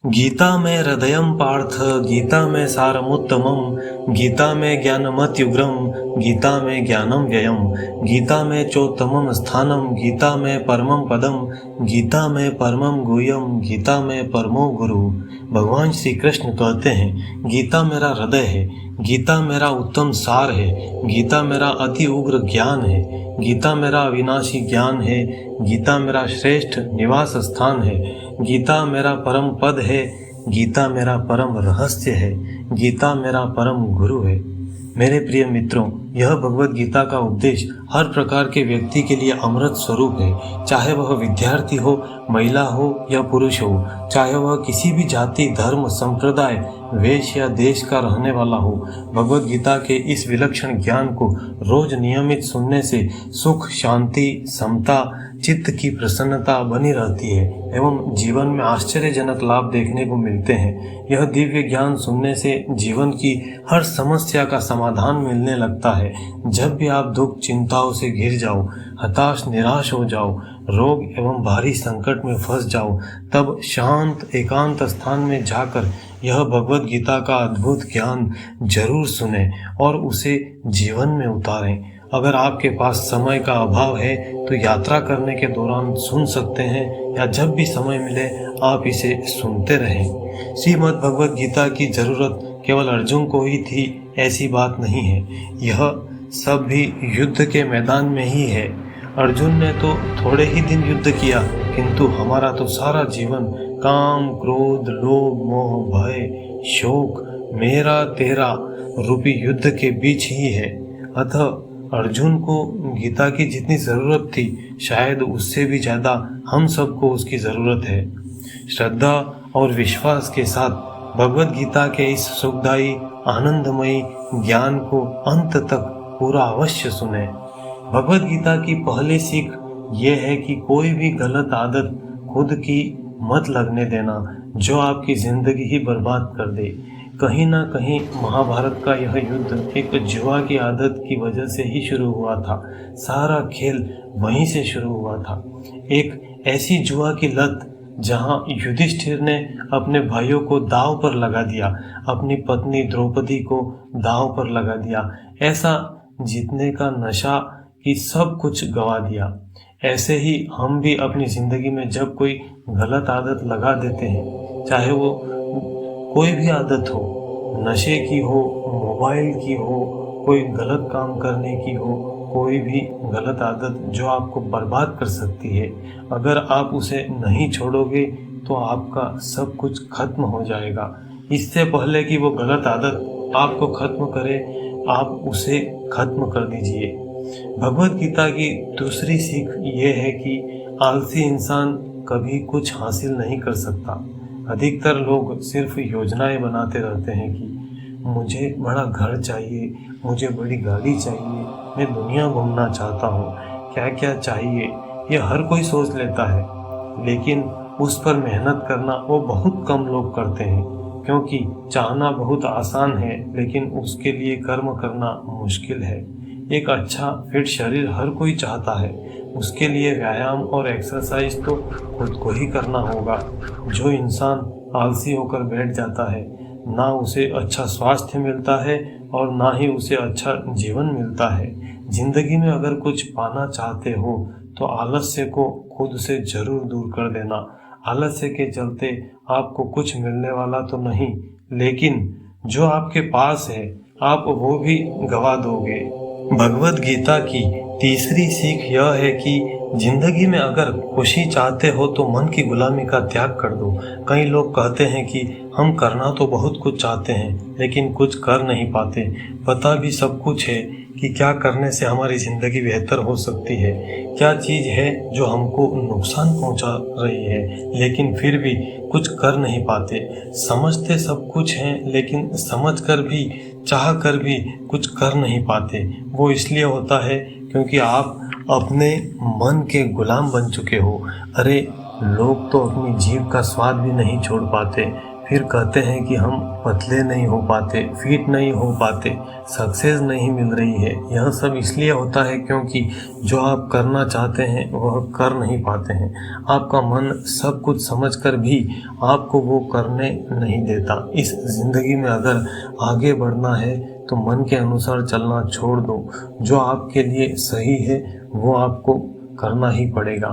गीता में हृदयं पार्थ, गीता में सारमुत्तमम्, गीता में ज्ञानमत्युग्रम्, गीता में ज्ञानं व्ययम्, गीता में चोत्तमं स्थानं, गीता में परमं पदम्, गीता में परमं गुह्यम्, गीता में परमो गुरु। भगवान श्री कृष्ण कहते हैं, गीता मेरा हृदय है, गीता मेरा उत्तम सार है, गीता मेरा अति उग्र ज्ञान है, गीता मेरा अविनाशी ज्ञान है, गीता मेरा श्रेष्ठ निवास स्थान है, गीता मेरा परम पद है, गीता मेरा परम रहस्य है, गीता मेरा परम गुरु है। मेरे प्रिय मित्रों, यह भगवत गीता का उपदेश हर प्रकार के व्यक्ति के लिए अमृत स्वरूप है। चाहे वह विद्यार्थी हो, महिला हो या पुरुष हो, चाहे वह किसी भी जाति, धर्म, संप्रदाय, वेश या देश का रहने वाला हो, भगवत गीता के इस विलक्षण ज्ञान को रोज नियमित सुनने से सुख, शांति, समता, चित्त की प्रसन्नता बनी रहती है एवं जीवन में आश्चर्यजनक लाभ देखने को मिलते हैं। यह दिव्य ज्ञान सुनने से जीवन की हर समस्या का समाधान मिलने लगता है। जब भी आप दुख, चिंताओं से घिर जाओ, हताश, निराश हो जाओ, रोग एवं भारी संकट में फंस जाओ, तब शांत एकांत स्थान में जाकर यह भगवत गीता का अद्भुत ज्ञान जरूर सुने और उसे जीवन में उतारें। अगर आपके पास समय का अभाव है तो यात्रा करने के दौरान सुन सकते हैं या जब भी समय मिले आप इसे सुनते रहें। श्रीमद् भगवत गीता की जरूरत केवल अर्जुन को ही थी, ऐसी बात नहीं है। यह सब भी युद्ध के मैदान में ही है। अर्जुन ने तो थोड़े ही दिन युद्ध किया, किंतु हमारा तो सारा जीवन काम, क्रोध, लोभ, मोह, भय, शोक, मेरा तेरा रूपी युद्ध के बीच ही है। अतः अर्जुन को गीता की जितनी ज़रूरत थी, शायद उससे भी ज़्यादा हम सबको उसकी ज़रूरत है। श्रद्धा और विश्वास के साथ भगवत गीता के इस सुखदायी, आनंदमयी ज्ञान को अंत तक पूरा अवश्य सुने। भगवत गीता की पहली सीख ये है कि कोई भी गलत आदत खुद की मत लगने देना, जो आपकी ज़िंदगी ही बर्बाद कर दे। कहीं ना कहीं महाभारत का यह युद्ध एक जुआ की आदत की वजह से ही शुरू हुआ था। सारा खेल वहीं से शुरू हुआ था। एक ऐसी जुआ की लत जहां युधिष्ठिर ने अपने भाइयों को दांव पर लगा दिया, अपनी पत्नी द्रौपदी को दांव पर लगा दिया, ऐसा जीतने का नशा कि सब कुछ गवा दिया। ऐसे ही हम भी अपनी ज़िंदगी में जब कोई गलत आदत लगा देते हैं, चाहे वो कोई भी आदत हो, नशे की हो, मोबाइल की हो, कोई गलत काम करने की हो, कोई भी गलत आदत जो आपको बर्बाद कर सकती है, अगर आप उसे नहीं छोड़ोगे तो आपका सब कुछ खत्म हो जाएगा। इससे पहले कि वो गलत आदत आपको खत्म करे, आप उसे खत्म कर दीजिए। भगवत गीता की दूसरी सीख ये है कि आलसी इंसान कभी कुछ हासिल नहीं कर सकता। अधिकतर लोग सिर्फ योजनाएं बनाते रहते हैं कि मुझे बड़ा घर चाहिए, मुझे बड़ी गाड़ी चाहिए, मैं दुनिया घूमना चाहता हूँ, क्या क्या चाहिए, ये हर कोई सोच लेता है। लेकिन उस पर मेहनत करना वो बहुत कम लोग करते हैं, क्योंकि चाहना बहुत आसान है लेकिन उसके लिए कर्म करना मुश्किल है। एक अच्छा फिट शरीर हर कोई चाहता है, उसके लिए व्यायाम और एक्सरसाइज तो खुद को ही करना होगा। जो इंसान आलसी होकर बैठ जाता है, ना उसे अच्छा स्वास्थ्य मिलता है और ना ही उसे अच्छा जीवन मिलता है। जिंदगी में अगर कुछ पाना चाहते हो तो आलस्य को खुद से जरूर दूर कर देना। आलस्य के चलते आपको कुछ मिलने वाला तो नहीं, लेकिन जो आपके पास है आप वो भी गवा दोगे। भगवत गीता की तीसरी सीख यह है कि जिंदगी में अगर खुशी चाहते हो तो मन की गुलामी का त्याग कर दो। कई लोग कहते हैं कि हम करना तो बहुत कुछ चाहते हैं लेकिन कुछ कर नहीं पाते। पता भी सब कुछ है कि क्या करने से हमारी ज़िंदगी बेहतर हो सकती है, क्या चीज़ है जो हमको नुकसान पहुंचा रही है, लेकिन फिर भी कुछ कर नहीं पाते। समझते सब कुछ हैं लेकिन समझकर भी, चाह कर भी कुछ कर नहीं पाते। वो इसलिए होता है क्योंकि आप अपने मन के गुलाम बन चुके हो। अरे लोग तो अपनी जीभ का स्वाद भी नहीं छोड़ पाते, फिर कहते हैं कि हम पतले नहीं हो पाते, फिट नहीं हो पाते, सक्सेस नहीं मिल रही है। यह सब इसलिए होता है क्योंकि जो आप करना चाहते हैं वह कर नहीं पाते हैं। आपका मन सब कुछ समझकर भी आपको वो करने नहीं देता। इस ज़िंदगी में अगर आगे बढ़ना है तो मन के अनुसार चलना छोड़ दो। जो आपके लिए सही है वो आपको करना ही पड़ेगा।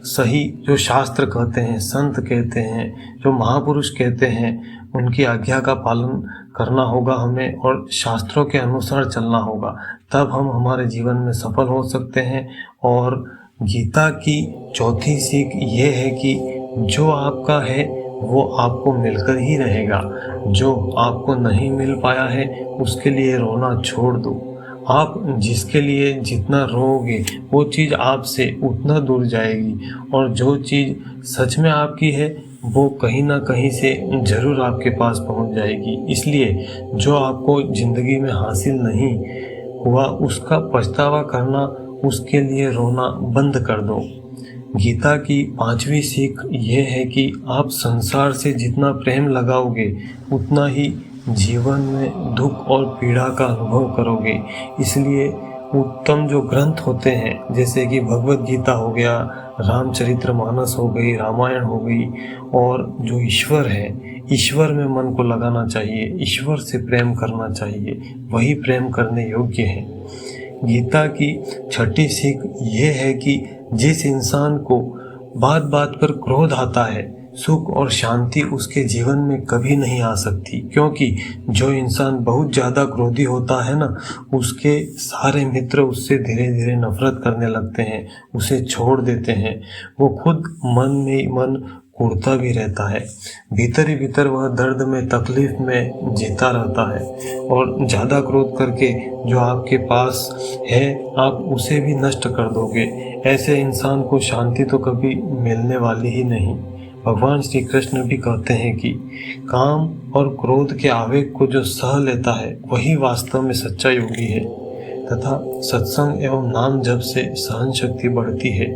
सही जो शास्त्र कहते हैं, संत कहते हैं, जो महापुरुष कहते हैं, उनकी आज्ञा का पालन करना होगा हमें और शास्त्रों के अनुसार चलना होगा। तब हम हमारे जीवन में सफल हो सकते हैं। और गीता की चौथी सीख ये है कि जो आपका है वो आपको मिलकर ही रहेगा। जो आपको नहीं मिल पाया है उसके लिए रोना छोड़ दो। आप जिसके लिए जितना रोओगे वो चीज़ आपसे उतना दूर जाएगी, और जो चीज़ सच में आपकी है वो कहीं ना कहीं से ज़रूर आपके पास पहुंच जाएगी। इसलिए जो आपको ज़िंदगी में हासिल नहीं हुआ उसका पछतावा करना, उसके लिए रोना बंद कर दो। गीता की पांचवी सीख ये है कि आप संसार से जितना प्रेम लगाओगे उतना ही जीवन में दुख और पीड़ा का अनुभव करोगे। इसलिए उत्तम जो ग्रंथ होते हैं जैसे कि भगवत गीता हो गया, रामचरितमानस हो गई, रामायण हो गई, और जो ईश्वर है, ईश्वर में मन को लगाना चाहिए, ईश्वर से प्रेम करना चाहिए, वही प्रेम करने योग्य है। गीता की छठी सीख ये है कि जिस इंसान को बात बात पर क्रोध आता है, सुख और शांति उसके जीवन में कभी नहीं आ सकती। क्योंकि जो इंसान बहुत ज़्यादा क्रोधी होता है ना, उसके सारे मित्र उससे धीरे धीरे नफरत करने लगते हैं, उसे छोड़ देते हैं। वो खुद मन में मन कुढ़ता भी रहता है, भीतर ही भीतर वह दर्द में, तकलीफ में जीता रहता है। और ज़्यादा क्रोध करके जो आपके पास है आप उसे भी नष्ट कर दोगे। ऐसे इंसान को शांति तो कभी मिलने वाली ही नहीं। भगवान श्री कृष्ण भी कहते हैं कि काम और क्रोध के आवेग को जो सह लेता है वही वास्तव में सच्चा योगी है, तथा सत्संग एवं नाम जप से सहन शक्ति बढ़ती है।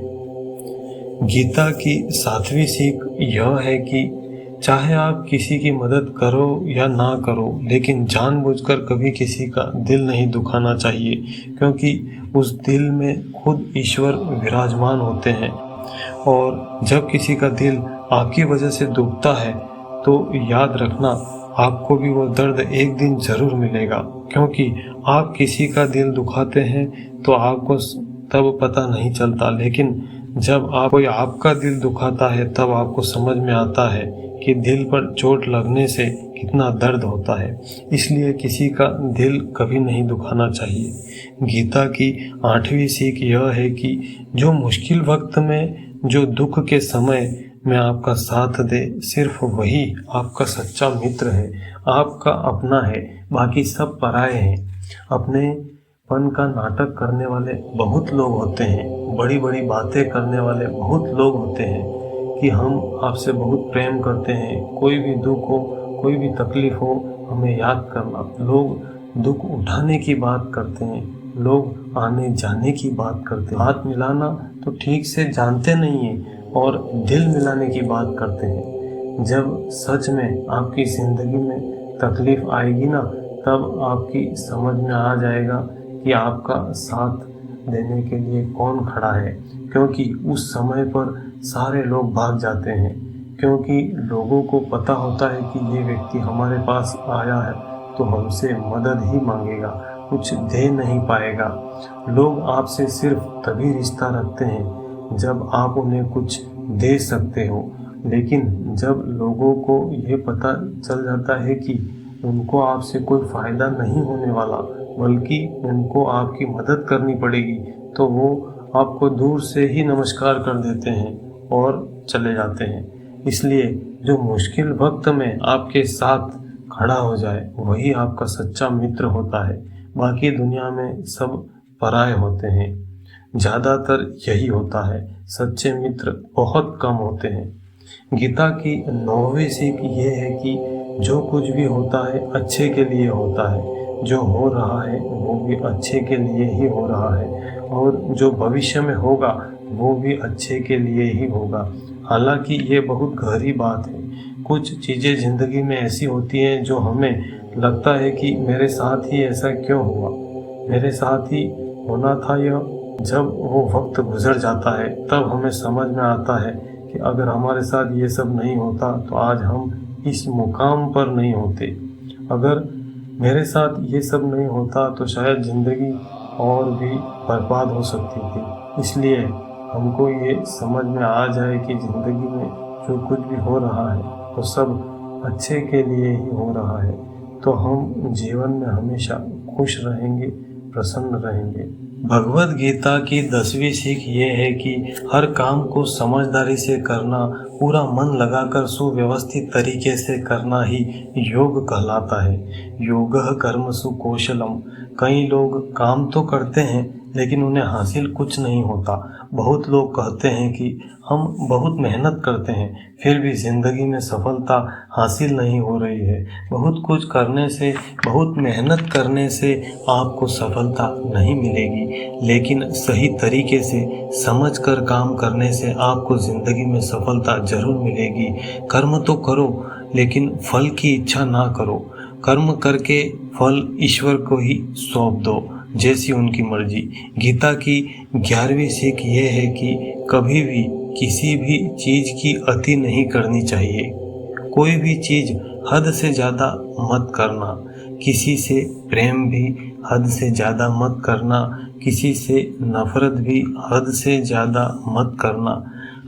गीता की सातवीं सीख यह है कि चाहे आप किसी की मदद करो या ना करो, लेकिन जानबूझकर कभी किसी का दिल नहीं दुखाना चाहिए, क्योंकि उस दिल में खुद ईश्वर विराजमान होते हैं। और जब किसी का दिल आपकी वजह से दुखता है तो याद रखना, आपको भी वो दर्द एक दिन जरूर मिलेगा। क्योंकि आप किसी का दिल दुखाते हैं तो आपको तब पता नहीं चलता, लेकिन जब कोई आपका दिल दुखाता है तब आपको समझ में आता है कि दिल पर चोट लगने से कितना दर्द होता है। इसलिए किसी का दिल कभी नहीं दुखाना चाहिए। गीता की आठवीं सीख यह है कि जो मुश्किल वक्त में, जो दुख के समय में आपका साथ दे, सिर्फ वही आपका सच्चा मित्र है, आपका अपना है। बाकी सब पराये हैं। अपने पन का नाटक करने वाले बहुत लोग होते हैं, बड़ी बड़ी बातें करने वाले बहुत लोग होते हैं कि हम आपसे बहुत प्रेम करते हैं, कोई भी दुख हो, कोई भी तकलीफ हो, हमें याद करना। लोग दुख उठाने की बात करते हैं, लोग आने जाने की बात करते हैं, हाथ मिलाना तो ठीक से जानते नहीं हैं और दिल मिलाने की बात करते हैं। जब सच में आपकी ज़िंदगी में तकलीफ आएगी ना, तब आपकी समझ में आ जाएगा कि आपका साथ देने के लिए कौन खड़ा है। क्योंकि उस समय पर सारे लोग भाग जाते हैं, क्योंकि लोगों को पता होता है कि ये व्यक्ति हमारे पास आया है तो हमसे मदद ही मांगेगा, कुछ दे नहीं पाएगा। लोग आपसे सिर्फ तभी रिश्ता रखते हैं जब आप उन्हें कुछ दे सकते हो। लेकिन जब लोगों को ये पता चल जाता है कि उनको आपसे कोई फ़ायदा नहीं होने वाला, बल्कि उनको आपकी मदद करनी पड़ेगी, तो वो आपको दूर से ही नमस्कार कर देते हैं और चले जाते हैं। इसलिए जो मुश्किल वक्त में आपके साथ खड़ा हो जाए वही आपका सच्चा मित्र होता है। बाकी दुनिया में सब पराये होते हैं। ज़्यादातर यही होता है, सच्चे मित्र बहुत कम होते हैं। गीता की 9वीं सीख ये है कि जो कुछ भी होता है अच्छे के लिए होता है, जो हो रहा है वो भी अच्छे के लिए ही हो रहा है, और जो भविष्य में होगा वो भी अच्छे के लिए ही होगा। हालांकि ये बहुत गहरी बात है। कुछ चीज़ें ज़िंदगी में ऐसी होती हैं जो हमें लगता है कि मेरे साथ ही ऐसा क्यों हुआ, मेरे साथ ही होना था यह। जब वो वक्त गुजर जाता है तब हमें समझ में आता है कि अगर हमारे साथ ये सब नहीं होता तो आज हम इस मुकाम पर नहीं होते। अगर मेरे साथ ये सब नहीं होता तो शायद ज़िंदगी और भी बर्बाद हो सकती थी। इसलिए हमको ये समझ में आ जाए कि ज़िंदगी में जो कुछ भी हो रहा है वो सब अच्छे के लिए ही हो रहा है, तो हम जीवन में हमेशा खुश रहेंगे, प्रसन्न रहेंगे। भगवद गीता की 10वीं सीख ये है कि हर काम को समझदारी से करना, पूरा मन लगाकर सुव्यवस्थित तरीके से करना ही योग कहलाता है। योगः कर्मसु कौशलम। कई लोग काम तो करते हैं लेकिन उन्हें हासिल कुछ नहीं होता। बहुत लोग कहते हैं कि हम बहुत मेहनत करते हैं फिर भी ज़िंदगी में सफलता हासिल नहीं हो रही है। बहुत कुछ करने से, बहुत मेहनत करने से आपको सफलता नहीं मिलेगी, लेकिन सही तरीके से समझकर काम करने से आपको ज़िंदगी में सफलता जरूर मिलेगी। कर्म तो करो लेकिन फल की इच्छा ना करो। कर्म करके फल ईश्वर को ही सौंप दो, जैसी उनकी मर्जी। गीता की 11वीं सीख ये है कि कभी भी किसी भी चीज़ की अति नहीं करनी चाहिए। कोई भी चीज़ हद से ज़्यादा मत करना। किसी से प्रेम भी हद से ज़्यादा मत करना, किसी से नफरत भी हद से ज़्यादा मत करना।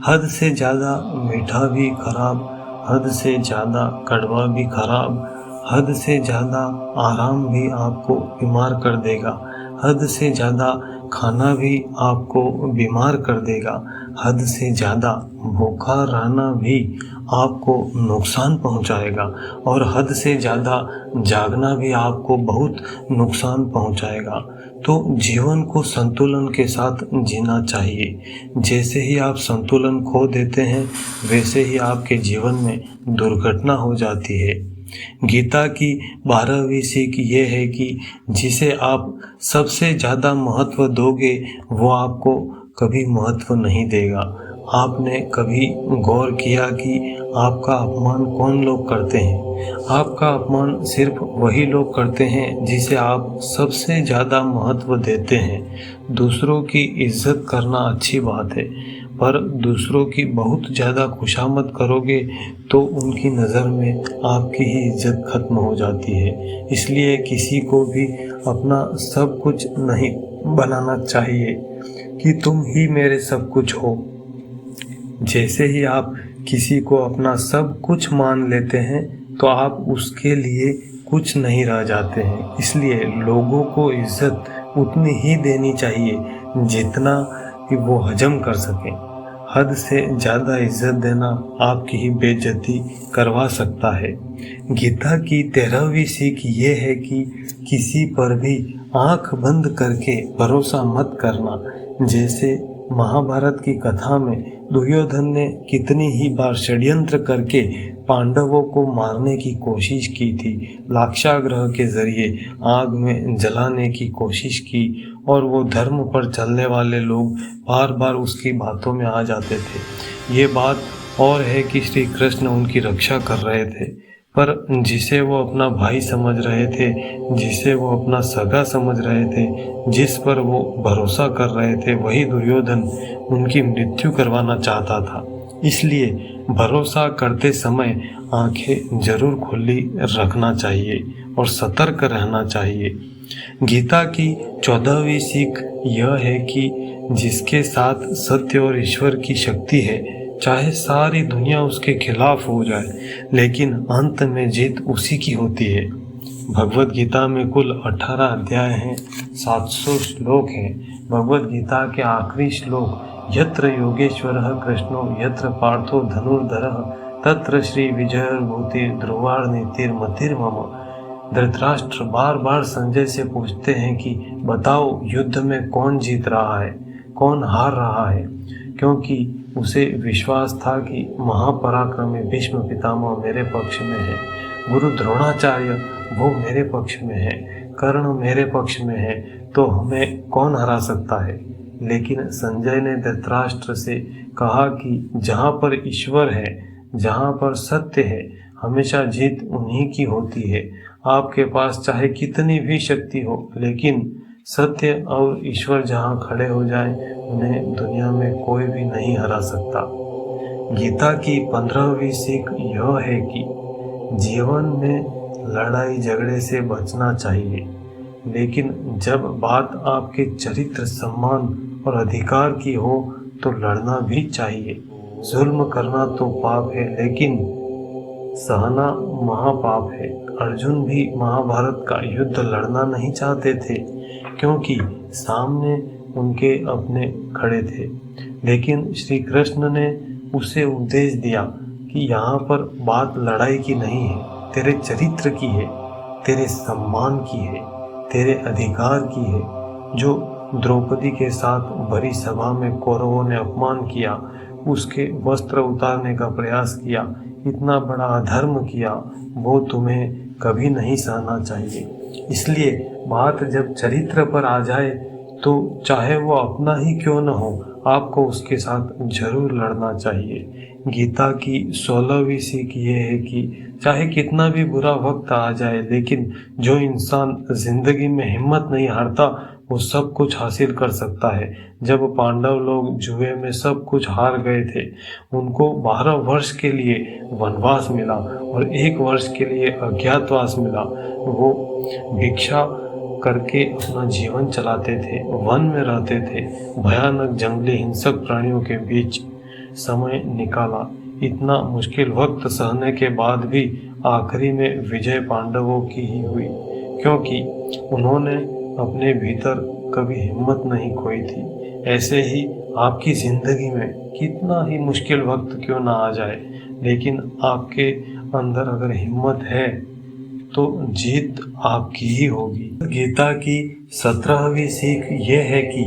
हद से ज़्यादा मीठा भी खराब, हद से ज़्यादा कड़वा भी खराब, हद से ज़्यादा आराम भी आपको बीमार कर देगा, हद से ज़्यादा खाना भी आपको बीमार कर देगा, हद से ज़्यादा भूखा रहना भी आपको नुकसान पहुंचाएगा और हद से ज़्यादा जागना भी आपको बहुत नुकसान पहुंचाएगा। तो जीवन को संतुलन के साथ जीना चाहिए। जैसे ही आप संतुलन खो देते हैं वैसे ही आपके जीवन में दुर्घटना हो जाती है। गीता की 12वीं सीख ये है कि जिसे आप सबसे ज़्यादा महत्व दोगे वो आपको कभी महत्व नहीं देगा। आपने कभी गौर किया कि आपका अपमान कौन लोग करते हैं? आपका अपमान सिर्फ वही लोग करते हैं जिसे आप सबसे ज़्यादा महत्व देते हैं। दूसरों की इज्जत करना अच्छी बात है, पर दूसरों की बहुत ज़्यादा खुशामद करोगे तो उनकी नज़र में आपकी ही इज्जत खत्म हो जाती है। इसलिए किसी को भी अपना सब कुछ नहीं बनाना चाहिए कि तुम ही मेरे सब कुछ हो। जैसे ही आप किसी को अपना सब कुछ मान लेते हैं तो आप उसके लिए कुछ नहीं रह जाते हैं। इसलिए लोगों को इज्जत उतनी ही देनी चाहिए जितना कि वो हजम कर सकें। हद से ज़्यादा इज्जत देना आपकी ही बेइज्जती करवा सकता है। गीता की 13वीं सीख ये है कि किसी पर भी आंख बंद करके भरोसा मत करना। जैसे महाभारत की कथा में दुर्योधन ने कितनी ही बार षड्यंत्र करके पांडवों को मारने की कोशिश की थी, लाक्षागृह के जरिए आग में जलाने की कोशिश की, और वो धर्म पर चलने वाले लोग बार बार उसकी बातों में आ जाते थे। ये बात और है कि श्री कृष्ण उनकी रक्षा कर रहे थे, पर जिसे वो अपना भाई समझ रहे थे, जिसे वो अपना सगा समझ रहे थे, जिस पर वो भरोसा कर रहे थे, वही दुर्योधन उनकी मृत्यु करवाना चाहता था। इसलिए भरोसा करते समय आंखें जरूर खुली रखना चाहिए और सतर्क रहना चाहिए। गीता की 14वीं सीख यह है कि जिसके साथ सत्य और ईश्वर की शक्ति है, चाहे सारी दुनिया उसके खिलाफ हो जाए, लेकिन अंत में जीत उसी की होती है। भगवद गीता में कुल 18 अध्याय हैं, 700 श्लोक हैं। भगवद गीता के आखिरी श्लोक यत्र योगेश्वरः कृष्णो यत्र पार्थो धनुर्धरः तत्र श्री विजयर्भूति ध्रुवार्नीतिर्मतिर्मम। धृतराष्ट्र बार बार संजय से पूछते हैं कि बताओ युद्ध में कौन जीत रहा है, कौन हार रहा है, क्योंकि उसे विश्वास था कि महापराक्रमी भीष्म पितामह मेरे पक्ष में है, गुरु द्रोणाचार्य वो मेरे पक्ष में है, कर्ण मेरे पक्ष में है, तो हमें कौन हरा सकता है। लेकिन संजय ने धृतराष्ट्र से कहा कि जहाँ पर ईश्वर है जहाँ पर सत्य है हमेशा जीत उन्हीं की होती है। आपके पास चाहे कितनी भी शक्ति हो, लेकिन सत्य और ईश्वर जहाँ खड़े हो जाए उन्हें दुनिया में कोई भी नहीं हरा सकता। गीता की 15वीं सीख यह है कि जीवन में लड़ाई झगड़े से बचना चाहिए, लेकिन जब बात आपके चरित्र, सम्मान और अधिकार की हो तो लड़ना भी चाहिए। जुल्म करना तो पाप है, लेकिन सहना महापाप है। अर्जुन भी महाभारत का युद्ध लड़ना नहीं चाहते थे, क्योंकि सामने उनके अपने खड़े थे, लेकिन श्री कृष्ण ने उसे उपदेश दिया कि यहाँ पर बात लड़ाई की नहीं है, तेरे चरित्र की है, तेरे सम्मान की है, तेरे अधिकार की है। जो द्रौपदी के साथ भरी सभा में कौरवों ने अपमान किया, उसके वस्त्र उतारने का प्रयास किया, इतना बड़ा अधर्म किया, वो तुम्हें कभी नहीं सहना चाहिए। इसलिए बात जब चरित्र पर आ जाए तो चाहे वो अपना ही क्यों न हो, आपको उसके साथ जरूर लड़ना चाहिए। गीता की 16वीं सीख ये है कि चाहे कितना भी बुरा वक्त आ जाए, लेकिन जो इंसान जिंदगी में हिम्मत नहीं हारता वो सब कुछ हासिल कर सकता है। जब पांडव लोग जुए में सब कुछ हार गए थे, उनको 12 वर्ष के लिए वनवास मिला और 1 वर्ष के लिए अज्ञातवास मिला। वो भिक्षा करके अपना जीवन चलाते थे, वन में रहते थे, भयानक जंगली हिंसक प्राणियों के बीच समय निकाला। इतना मुश्किल वक्त सहने के बाद भी आखिरी में विजय पांडवों की ही हुई, क्योंकि उन्होंने अपने भीतर कभी हिम्मत नहीं खोई थी। ऐसे ही आपकी जिंदगी में कितना ही मुश्किल वक्त क्यों ना आ जाए, लेकिन आपके अंदर अगर हिम्मत है तो जीत आपकी ही होगी। गीता की 17वीं सीख ये है कि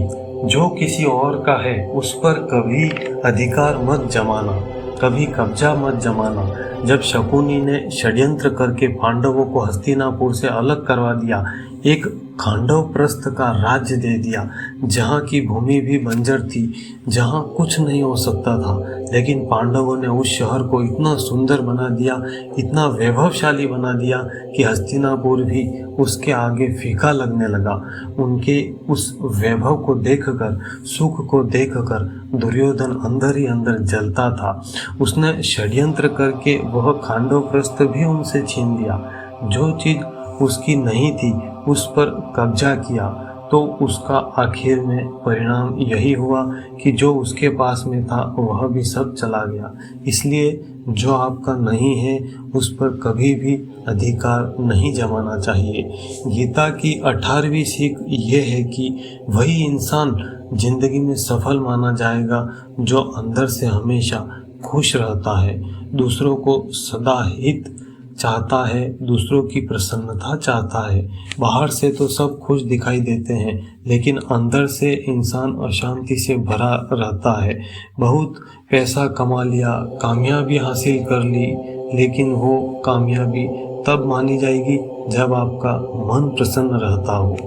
जो किसी और का है उस पर कभी अधिकार मत जमाना, कभी कब्जा मत जमाना। जब शकुनी ने षड्यंत्र करके पांडवों को हस्तिनापुर से अलग करवा दिया, एक खांडव प्रस्थ का राज्य दे दिया, जहाँ की भूमि भी बंजर थी, जहाँ कुछ नहीं हो सकता था, लेकिन पांडवों ने उस शहर को इतना सुंदर बना दिया, इतना वैभवशाली बना दिया कि हस्तिनापुर भी उसके आगे फीका लगने लगा। उनके उस वैभव को देखकर, सुख को देखकर दुर्योधन अंदर ही अंदर जलता था। उसने षड्यंत्र करके वह खांडव प्रस्थ भी उनसे छीन लिया। जो चीज उसकी नहीं थी उस पर कब्जा किया, तो उसका आखिर में परिणाम यही हुआ कि जो उसके पास में था वह भी सब चला गया। इसलिए जो आपका नहीं है उस पर कभी भी अधिकार नहीं जमाना चाहिए। गीता की 18वीं सीख ये है कि वही इंसान जिंदगी में सफल माना जाएगा जो अंदर से हमेशा खुश रहता है, दूसरों को सदा हित चाहता है, दूसरों की प्रसन्नता चाहता है। बाहर से तो सब खुश दिखाई देते हैं, लेकिन अंदर से इंसान अशांति से भरा रहता है। बहुत पैसा कमा लिया, कामयाबी हासिल कर ली, लेकिन वो कामयाबी तब मानी जाएगी जब आपका मन प्रसन्न रहता हो।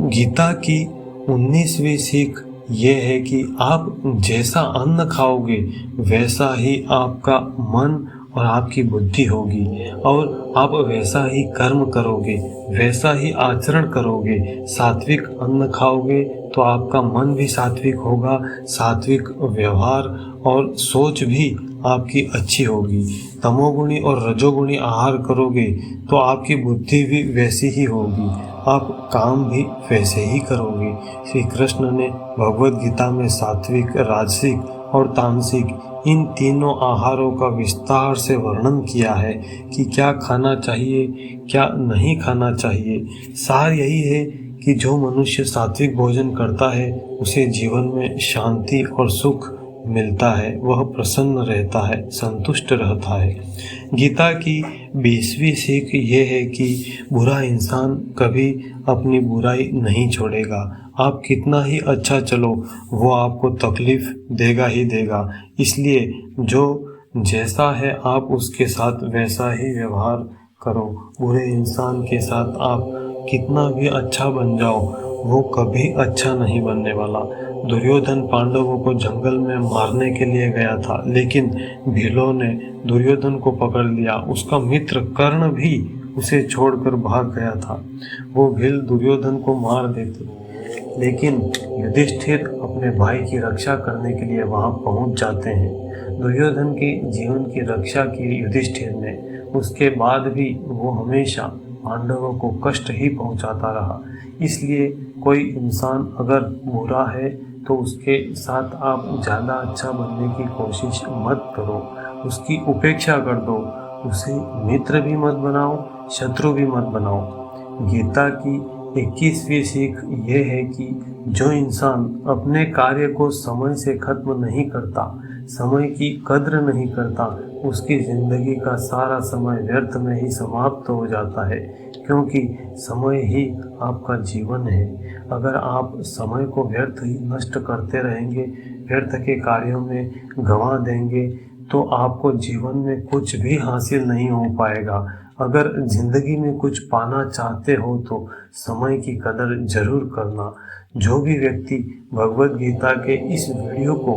गीता की 19वीं सीख ये है कि आप जैसा अन्न खाओगे वैसा ही आपका मन और आपकी बुद्धि होगी, और आप वैसा ही कर्म करोगे, वैसा ही आचरण करोगे। सात्विक अन्न खाओगे तो आपका मन भी सात्विक होगा, सात्विक व्यवहार और सोच भी आपकी अच्छी होगी। तमोगुणी और रजोगुणी आहार करोगे तो आपकी बुद्धि भी वैसी ही होगी, आप काम भी वैसे ही करोगे। श्री कृष्ण ने भगवद गीता में सात्विक, राजसिक और तामसिक इन तीनों आहारों का विस्तार से वर्णन किया है कि क्या खाना चाहिए, क्या नहीं खाना चाहिए। सार यही है कि जो मनुष्य सात्विक भोजन करता है उसे जीवन में शांति और सुख मिलता है, वह प्रसन्न रहता है, संतुष्ट रहता है। गीता की 20वीं सीख ये है कि बुरा इंसान कभी अपनी बुराई नहीं छोड़ेगा। आप कितना ही अच्छा चलो वो आपको तकलीफ देगा ही देगा। इसलिए जो जैसा है आप उसके साथ वैसा ही व्यवहार करो। बुरे इंसान के साथ आप कितना भी अच्छा बन जाओ, वो कभी अच्छा नहीं बनने वाला। दुर्योधन पांडवों को जंगल में मारने के लिए गया था, लेकिन भीलों ने दुर्योधन को पकड़ लिया। उसका मित्र कर्ण भी उसे छोड़कर भाग गया था। वो भील दुर्योधन को मार देते, लेकिन युधिष्ठिर अपने भाई की रक्षा करने के लिए वहां पहुंच जाते हैं। दुर्योधन के जीवन की रक्षा की युधिष्ठिर ने, उसके बाद भी वो हमेशा पांडवों को कष्ट ही पहुंचाता रहा। इसलिए कोई इंसान अगर बुरा है तो उसके साथ आप ज़्यादा अच्छा बनने की कोशिश मत करो, उसकी उपेक्षा कर दो। उसे मित्र भी मत बनाओ, शत्रु भी मत बनाओ। गीता की 21वीं सीख ये है कि जो इंसान अपने कार्य को समय से खत्म नहीं करता, समय की कद्र नहीं करता, उसकी जिंदगी का सारा समय व्यर्थ में ही समाप्त हो जाता है, क्योंकि समय ही आपका जीवन है। अगर आप समय को व्यर्थ ही नष्ट करते रहेंगे, व्यर्थ के कार्यों में गंवा देंगे, तो आपको जीवन में कुछ भी हासिल नहीं हो पाएगा। अगर जिंदगी में कुछ पाना चाहते हो तो समय की कदर जरूर करना। जो भी व्यक्ति भगवत गीता के इस वीडियो को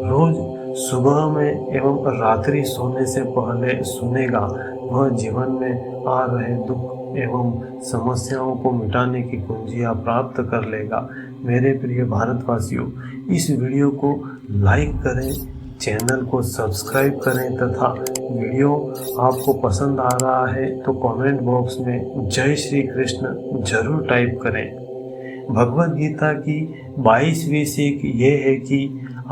रोज सुबह में एवं रात्रि सोने से पहले सुनेगा, वह जीवन में आ रहे दुख एवं समस्याओं को मिटाने की कुंजियां प्राप्त कर लेगा। मेरे प्रिय भारतवासियों, इस वीडियो को लाइक करें, चैनल को सब्सक्राइब करें तथा वीडियो आपको पसंद आ रहा है तो कमेंट बॉक्स में जय श्री कृष्ण जरूर टाइप करें। भगवत गीता की 22वीं सीख ये है कि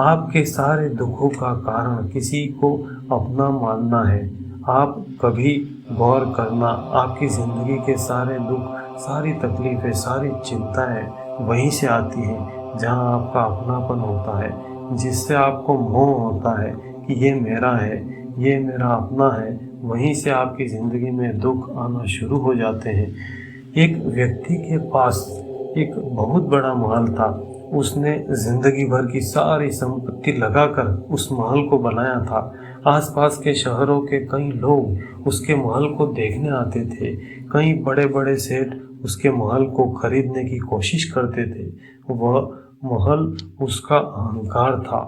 आपके सारे दुखों का कारण किसी को अपना मानना है। आप कभी गौर करना, आपकी ज़िंदगी के सारे दुख, सारी तकलीफ़ें, सारी चिंताएं वहीं से आती हैं जहां आपका अपनापन होता है, जिससे आपको मोह होता है कि ये मेरा है, ये मेरा अपना है। वहीं से आपकी ज़िंदगी में दुख आना शुरू हो जाते हैं। एक व्यक्ति के पास एक बहुत बड़ा महल था। उसने जिंदगी भर की सारी संपत्ति लगाकर उस महल को बनाया था। आसपास के शहरों के कई लोग उसके महल को देखने आते थे। कई बड़े बड़े सेठ उसके महल को खरीदने की कोशिश करते थे। वह महल उसका अहंकार था,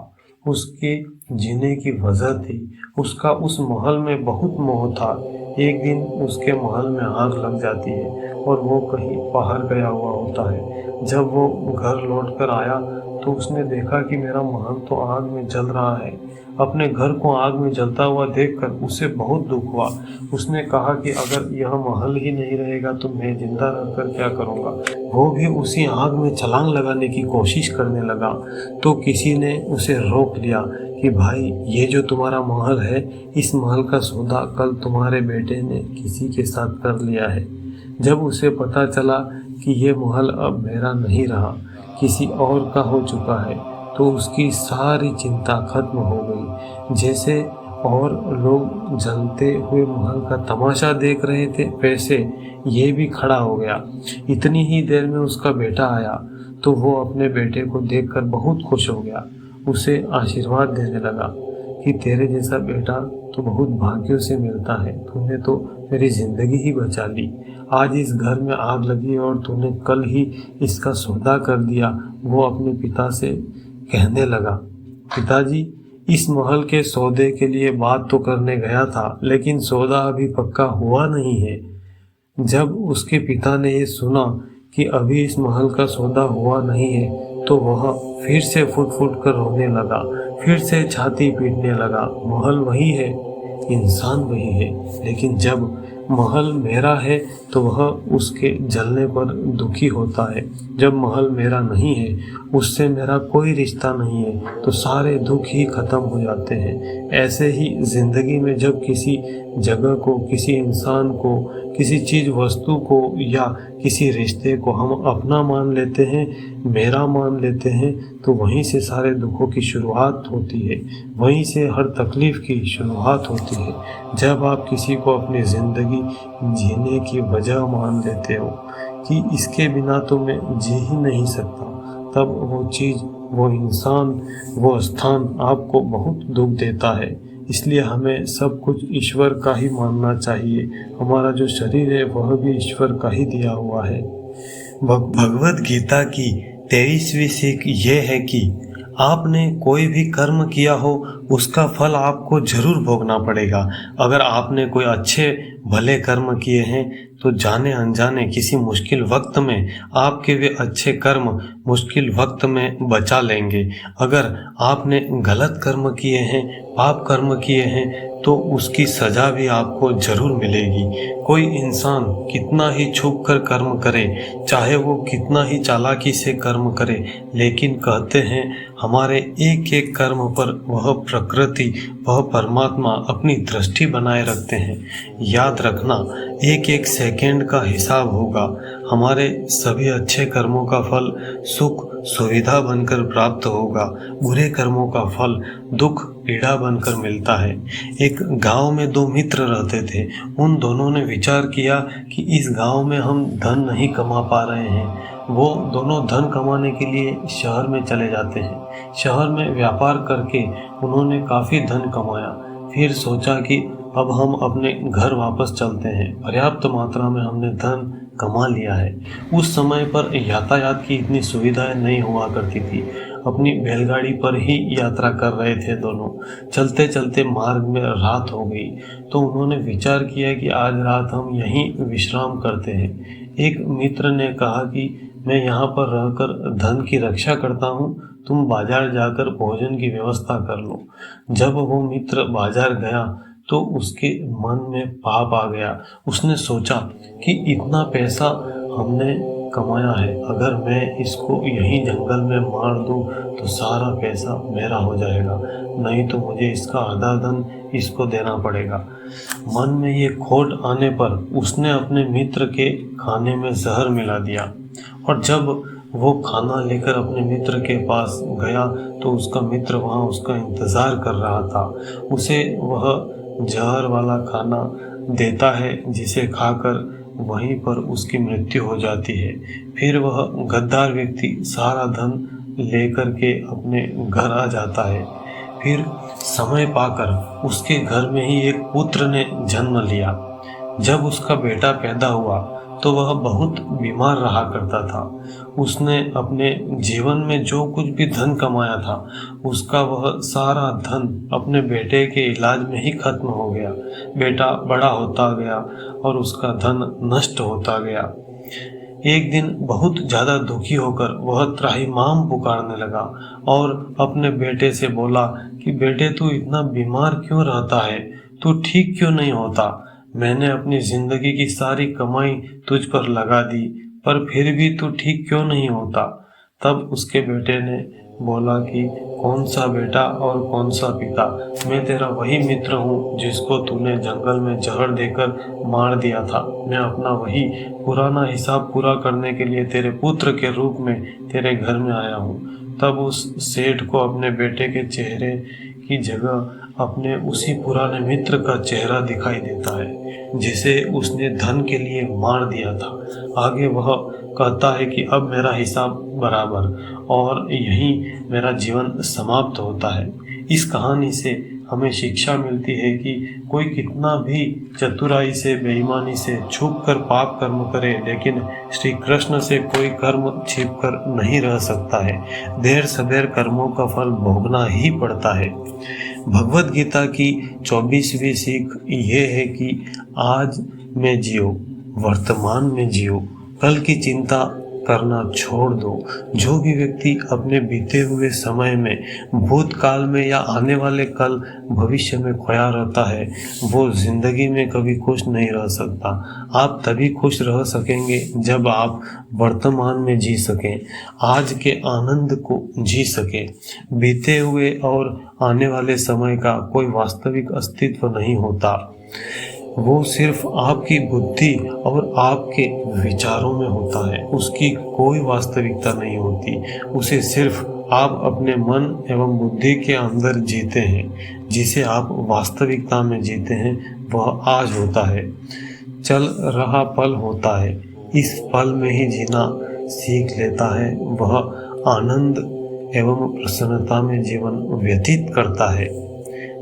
उसके जीने की वजह थी। उसका उस महल में बहुत मोह था। एक दिन उसके महल में आग लग जाती है और वो कहीं बाहर गया हुआ होता है। जब वो घर लौट कर आया तो उसने देखा कि मेरा महल तो आग में जल रहा है। अपने घर को आग में जलता हुआ देखकर उसे बहुत दुख हुआ। उसने कहा कि अगर यह महल ही नहीं रहेगा तो मैं जिंदा रहकर क्या करूँगा। वो भी उसी आग में छलांग लगाने की कोशिश करने लगा तो किसी ने उसे रोक लिया कि भाई, ये जो तुम्हारा महल है, इस महल का सौदा कल तुम्हारे बेटे ने किसी के साथ कर लिया है। जब उसे पता चला कि ये महल अब मेरा नहीं रहा, किसी और का हो चुका है, तो उसकी सारी चिंता खत्म हो गई। जैसे और लोग जलते हुए महल का तमाशा देख रहे थे, वैसे ये भी खड़ा हो गया। इतनी ही देर में उसका बेटा आया तो वो अपने बेटे को देखकर बहुत खुश हो गया। उसे आशीर्वाद देने लगा कि तेरे जैसा बेटा तो बहुत भाग्यों से मिलता है। तूने तो मेरी जिंदगी ही बचा ली। आज इस घर में आग लगी और तूने कल ही इसका सौदा कर दिया। वो अपने पिता से कहने लगा, पिताजी, इस महल के सौदे के लिए बात तो करने गया था, लेकिन सौदा अभी पक्का हुआ नहीं है। जब उसके पिता ने ये सुना कि अभी इस महल का सौदा हुआ नहीं है तो वह फिर से फुट फुट कर रोने लगा, फिर से छाती पीटने लगा। महल वही है, इंसान वही है, लेकिन जब महल मेरा है तो वह उसके जलने पर दुखी होता है। जब महल मेरा नहीं है, उससे मेरा कोई रिश्ता नहीं है, तो सारे दुख ही खत्म हो जाते हैं। ऐसे ही जिंदगी में जब किसी जगह को, किसी इंसान को, किसी चीज वस्तु को या किसी रिश्ते को हम अपना मान लेते हैं, मेरा मान लेते हैं, तो वहीं से सारे दुखों की शुरुआत होती है, वहीं से हर तकलीफ की शुरुआत होती है। जब आप किसी को अपनी ज़िंदगी जीने की वजह मान लेते हो कि इसके बिना तो मैं जी ही नहीं सकता, तब वो चीज़, वो इंसान, वो स्थान आपको बहुत दुख देता है। इसलिए हमें सब कुछ ईश्वर का ही मानना चाहिए। हमारा जो शरीर है वह भी ईश्वर का ही दिया हुआ है। भगवत गीता की 23वीं सीख ये है कि आपने कोई भी कर्म किया हो उसका फल आपको जरूर भोगना पड़ेगा। अगर आपने कोई अच्छे भले कर्म किए हैं तो जाने अनजाने किसी मुश्किल वक्त में आपके वे अच्छे कर्म मुश्किल वक्त में बचा लेंगे। अगर आपने गलत कर्म किए हैं, पाप कर्म किए हैं, तो उसकी सजा भी आपको जरूर मिलेगी। कोई इंसान कितना ही छुप कर कर्म करे, चाहे वो कितना ही चालाकी से कर्म करे, लेकिन कहते हैं हमारे एक एक कर्म पर वह प्रकृति, वह परमात्मा अपनी दृष्टि बनाए रखते हैं। याद रखना, एक एक सेकंड का हिसाब होगा। हमारे सभी अच्छे कर्मों का फल सुख सुविधा बनकर प्राप्त होगा, बुरे कर्मों का फल दुख पीड़ा बनकर मिलता है। एक गांव में दो मित्र रहते थे। उन दोनों ने विचार किया कि इस गांव में हम धन नहीं कमा पा रहे हैं। वो दोनों धन कमाने के लिए शहर में चले जाते हैं। शहर में व्यापार करके उन्होंने काफ़ी धन कमाया। फिर सोचा कि अब हम अपने घर वापस चलते हैं, पर्याप्त मात्रा में हमने धन कमा लिया है। उस समय पर यातायात की इतनी सुविधाएं नहीं हुआ करती थी। अपनी बैलगाड़ी पर ही यात्रा कर रहे थे दोनों। चलते चलते मार्ग में रात हो गई तो उन्होंने विचार किया कि आज रात हम यहीं विश्राम करते हैं। एक मित्र ने कहा कि मैं यहाँ पर रहकर धन की रक्षा करता हूँ, तुम बाजार जाकर भोजन की व्यवस्था कर लो। जब वो मित्र बाजार गया तो उसके मन में पाप आ गया। उसने सोचा कि इतना पैसा हमने कमाया है, अगर मैं इसको यहीं जंगल में मार दूं तो सारा पैसा मेरा हो जाएगा, नहीं तो मुझे इसका आधा धन इसको देना पड़ेगा। मन में ये खोट आने पर उसने अपने मित्र के खाने में जहर मिला दिया और जब वो खाना लेकर अपने मित्र के पास गया तो उसका मित्र वहाँ उसका इंतज़ार कर रहा था। उसे वह जहर वाला खाना देता है जिसे खाकर वहीं पर उसकी मृत्यु हो जाती है। फिर वह गद्दार व्यक्ति सारा धन लेकर के अपने घर आ जाता है। फिर समय पाकर उसके घर में ही एक पुत्र ने जन्म लिया। जब उसका बेटा पैदा हुआ तो वह बहुत बीमार रहा करता था। उसने अपने जीवन में जो कुछ भी धन कमाया था उसका वह सारा धन अपने बेटे के इलाज में ही खत्म हो गया। बेटा बड़ा होता गया और उसका धन नष्ट होता गया। एक दिन बहुत ज़्यादा दुखी होकर वह त्राहिमाम पुकारने लगा और अपने बेटे से बोला कि बेटे, तू इतना बीमार क्यों रहता है, तू ठीक क्यों नहीं होता? मैंने अपनी जिंदगी की सारी कमाई तुझ पर लगा दी, पर फिर भी तू ठीक क्यों नहीं होता? तब उसके बेटे ने बोला कि कौन सा बेटा और कौन सा पिता, मैं तेरा वही मित्र हूँ जिसको तूने जंगल में जहर देकर मार दिया था। मैं अपना वही पुराना हिसाब पूरा करने के लिए तेरे पुत्र के रूप में तेरे घर में आया हूँ। तब उस सेठ को अपने बेटे के चेहरे की जगह अपने उसी पुराने मित्र का चेहरा दिखाई देता है जिसे उसने धन के लिए मार दिया था। आगे वह कहता है कि अब मेरा हिसाब बराबर और यहीं मेरा जीवन समाप्त होता है। इस कहानी से हमें शिक्षा मिलती है कि कोई कितना भी चतुराई से, बेईमानी से छुप कर पाप कर्म करे, लेकिन श्री कृष्ण से कोई कर्म छिप कर नहीं रह सकता है। देर सबेर कर्मों का फल भोगना ही पड़ता है। भगवत गीता की 24वीं सीख ये है कि आज में जियो, वर्तमान में जियो, कल की चिंता करना छोड़ दो। जो भी व्यक्ति अपने बीते हुए समय में, भूतकाल में या आने वाले कल भविष्य में खोया रहता है वो जिंदगी में कभी खुश नहीं रह सकता। आप तभी खुश रह सकेंगे जब आप वर्तमान में जी सकें, आज के आनंद को जी सकें। बीते हुए और आने वाले समय का कोई वास्तविक अस्तित्व नहीं होता, वो सिर्फ आपकी बुद्धि और आपके विचारों में होता है। उसकी कोई वास्तविकता नहीं होती, उसे सिर्फ आप अपने मन एवं बुद्धि के अंदर जीते हैं। जिसे आप वास्तविकता में जीते हैं वह आज होता है, चल रहा पल होता है। इस पल में ही जीना सीख लेता है, वह आनंद एवं प्रसन्नता में जीवन व्यतीत करता है।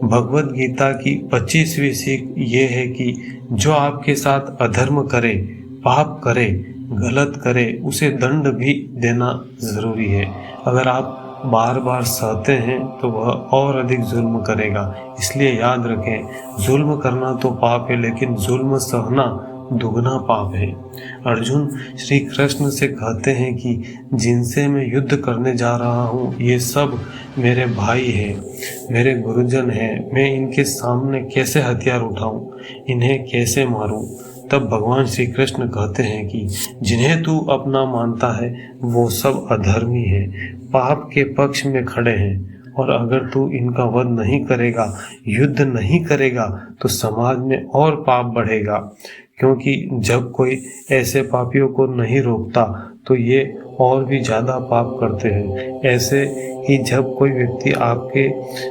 भगवत गीता की 25वीं सीख ये है कि जो आपके साथ अधर्म करे, पाप करे, गलत करे उसे दंड भी देना ज़रूरी है। अगर आप बार बार सहते हैं तो वह और अधिक जुल्म करेगा। इसलिए याद रखें, जुल्म करना तो पाप है, लेकिन जुल्म सहना दुगना पाप है। अर्जुन श्री कृष्ण से कहते हैं कि जिनसे मैं युद्ध करने जा रहा हूँ ये सब मेरे भाई हैं, मेरे गुरुजन हैं। मैं इनके सामने कैसे हथियार उठाऊं, इन्हें कैसे मारूं? तब भगवान श्री कृष्ण कहते हैं कि जिन्हें तू अपना मानता है वो सब अधर्मी है, पाप के पक्ष में खड़े हैं। और अगर तू इनका वध नहीं करेगा, युद्ध नहीं करेगा, तो समाज में और पाप बढ़ेगा। क्योंकि जब कोई ऐसे पापियों को नहीं रोकता तो ये और भी ज़्यादा पाप करते हैं। ऐसे ही जब कोई व्यक्ति आपके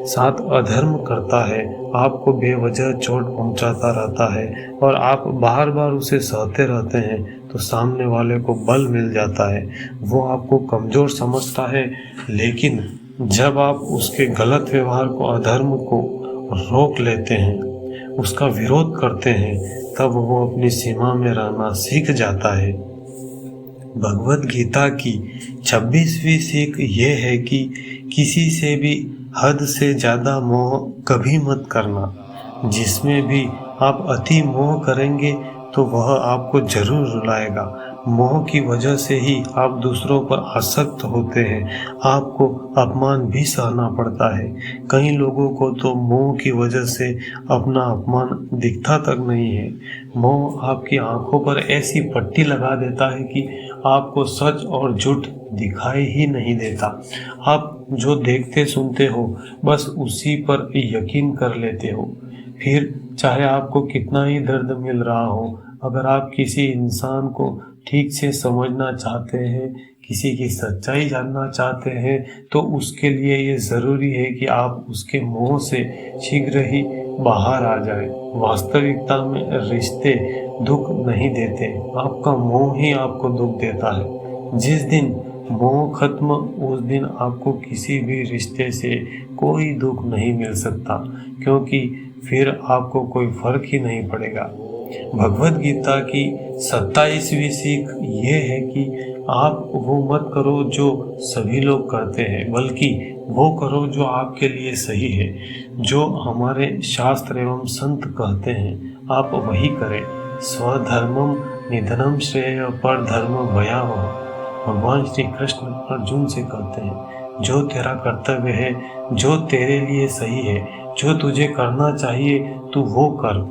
साथ अधर्म करता है, आपको बेवजह चोट पहुंचाता रहता है और आप बार बार उसे सहते रहते हैं, तो सामने वाले को बल मिल जाता है। वो आपको कमज़ोर समझता है, लेकिन जब आप उसके गलत व्यवहार को, अधर्म को रोक लेते हैं, उसका विरोध करते हैं, तब वो अपनी सीमा में रहना सीख जाता है। भगवत गीता की 26वीं सीख ये है कि किसी से भी हद से ज़्यादा मोह कभी मत करना। जिसमें भी आप अति मोह करेंगे तो वह आपको जरूर रुलाएगा। मोह की वजह से ही आप दूसरों पर आसक्त होते हैं, आपको अपमान भी सहना पड़ता है। कई लोगों को तो मोह की वजह से अपना अपमान दिखता तक नहीं है। मोह आपकी आंखों पर ऐसी पट्टी लगा देता है कि आपको सच और झूठ दिखाई ही नहीं देता। आप जो देखते सुनते हो बस उसी पर यकीन कर लेते हो। फिर चाहे आपको कितना ही दर्द मिल रहा हो, अगर आप किसी इंसान को ठीक से समझना चाहते हैं, किसी की सच्चाई जानना चाहते हैं, तो उसके लिए ये ज़रूरी है कि आप उसके मोह से शीघ्र ही बाहर आ जाए। वास्तविकता में रिश्ते दुख नहीं देते, आपका मोह ही आपको दुख देता है। जिस दिन मोह खत्म, उस दिन आपको किसी भी रिश्ते से कोई दुख नहीं मिल सकता, क्योंकि फिर आपको कोई फर्क ही नहीं पड़ेगा। भगवत गीता की 27वीं सीख ये है कि आप वो मत करो जो सभी लोग करते हैं, बल्कि वो करो जो आपके लिए सही है। जो हमारे शास्त्र एवं संत कहते हैं आप वही करें। स्वधर्मम निधनम श्रेय पर धर्म भयावह। भगवान श्री कृष्ण अर्जुन से कहते हैं जो तेरा कर्तव्य है, जो तेरे लिए सही है, जो तुझे करना चाहिए तू वो कर।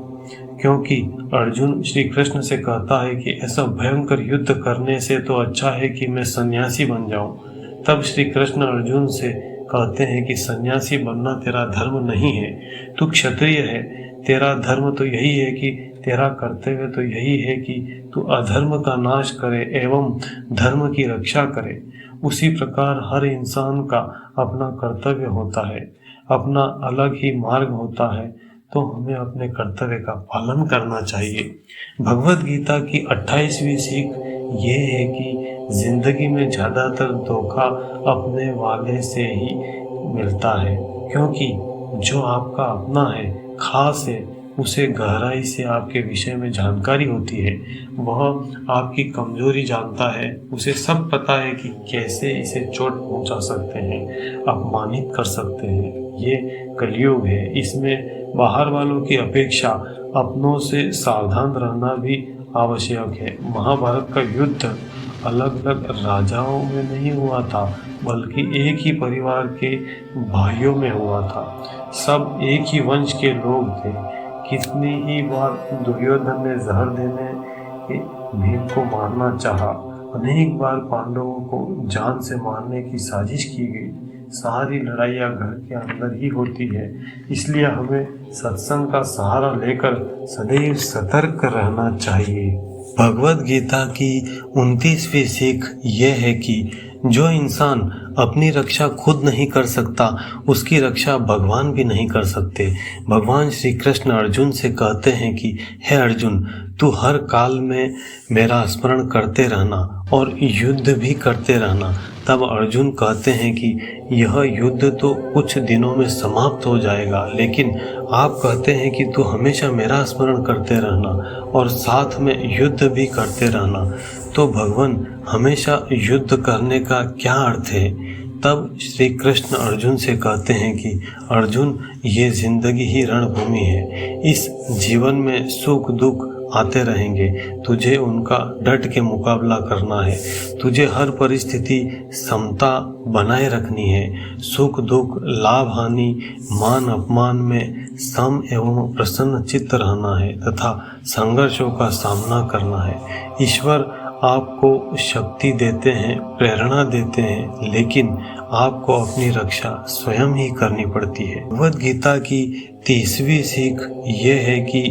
क्योंकि अर्जुन श्री कृष्ण से कहता है कि ऐसा भयंकर युद्ध करने से तो अच्छा है कि मैं सन्यासी बन जाऊं। तब श्री कृष्ण अर्जुन से कहते हैं कि सन्यासी बनना तेरा धर्म नहीं है, तू क्षत्रिय है। तेरा धर्म तो यही है कि तेरा कर्तव्य तो यही है कि तू अधर्म का नाश करे एवं धर्म की रक्षा करे। उसी प्रकार हर इंसान का अपना कर्तव्य होता है, अपना अलग ही मार्ग होता है, तो हमें अपने कर्तव्य का पालन करना चाहिए। भगवत गीता की 28वीं सीख ये है कि जिंदगी में ज़्यादातर धोखा अपने वाले से ही मिलता है, क्योंकि जो आपका अपना है, खास है, उसे गहराई से आपके विषय में जानकारी होती है। वह आपकी कमजोरी जानता है, उसे सब पता है कि कैसे इसे चोट पहुंचा सकते हैं, अपमानित कर सकते हैं। ये कलयुग है, इसमें बाहर वालों की अपेक्षा अपनों से सावधान रहना भी आवश्यक है। महाभारत का युद्ध अलग अलग राजाओं में नहीं हुआ था, बल्कि एक ही परिवार के भाइयों में हुआ था। सब एक ही वंश के लोग थे। कितनी ही बार दुर्योधन ने जहर देने भीम को मारना चाहा, अनेक बार पांडवों को जान से मारने की साजिश की गई। सारी लड़ाइयाँ घर के अंदर ही होती है, इसलिए हमें सत्संग का सहारा लेकर सदैव सतर्क रहना चाहिए। भगवत गीता की 29वीं सीख ये है कि जो इंसान अपनी रक्षा खुद नहीं कर सकता, उसकी रक्षा भगवान भी नहीं कर सकते। भगवान श्री कृष्ण अर्जुन से कहते हैं कि हे अर्जुन, तू हर काल में मेरा स्मरण करते रहना और युद्ध भी करते रहना। तब अर्जुन कहते हैं कि यह युद्ध तो कुछ दिनों में समाप्त हो जाएगा, लेकिन आप कहते हैं कि तू हमेशा मेरा स्मरण करते रहना और साथ में युद्ध भी करते रहना। तो भगवान हमेशा युद्ध करने का क्या अर्थ है? तब श्री कृष्ण अर्जुन से कहते हैं कि अर्जुन, ये जिंदगी ही रणभूमि है। इस जीवन में सुख दुख आते रहेंगे, तुझे उनका डट के मुकाबला करना है। तुझे हर परिस्थिति समता बनाए रखनी है। सुख दुख, लाभ हानि, मान अपमान में सम एवं प्रसन्न चित्त रहना है तथा संघर्षों का सामना करना है। ईश्वर आपको शक्ति देते हैं, प्रेरणा देते हैं, लेकिन आपको अपनी रक्षा स्वयं ही करनी पड़ती है। भगवद गीता की 30वीं सीख ये है कि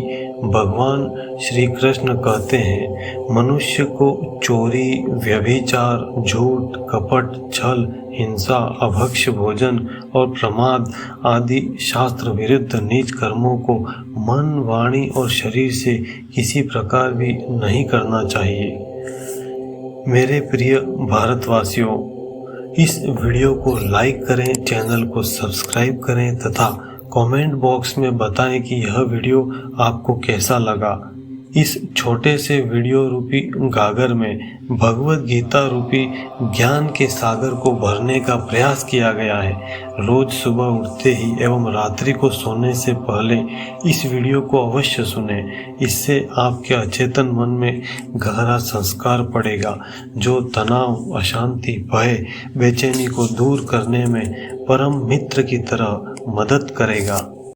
भगवान श्री कृष्ण कहते हैं, मनुष्य को चोरी, व्यभिचार, झूठ, कपट, छल, हिंसा, अभक्ष्य भोजन और प्रमाद आदि शास्त्र विरुद्ध नीच कर्मों को मन, वाणी और शरीर से किसी प्रकार भी नहीं करना चाहिए। मेरे प्रिय भारतवासियों, इस वीडियो को लाइक करें, चैनल को सब्सक्राइब करें तथा कमेंट बॉक्स में बताएं कि यह वीडियो आपको कैसा लगा। इस छोटे से वीडियो रूपी गागर में भगवद गीता रूपी ज्ञान के सागर को भरने का प्रयास किया गया है। रोज सुबह उठते ही एवं रात्रि को सोने से पहले इस वीडियो को अवश्य सुने। इससे आपके अचेतन मन में गहरा संस्कार पड़ेगा, जो तनाव, अशांति, भय, बेचैनी को दूर करने में परम मित्र की तरह मदद करेगा।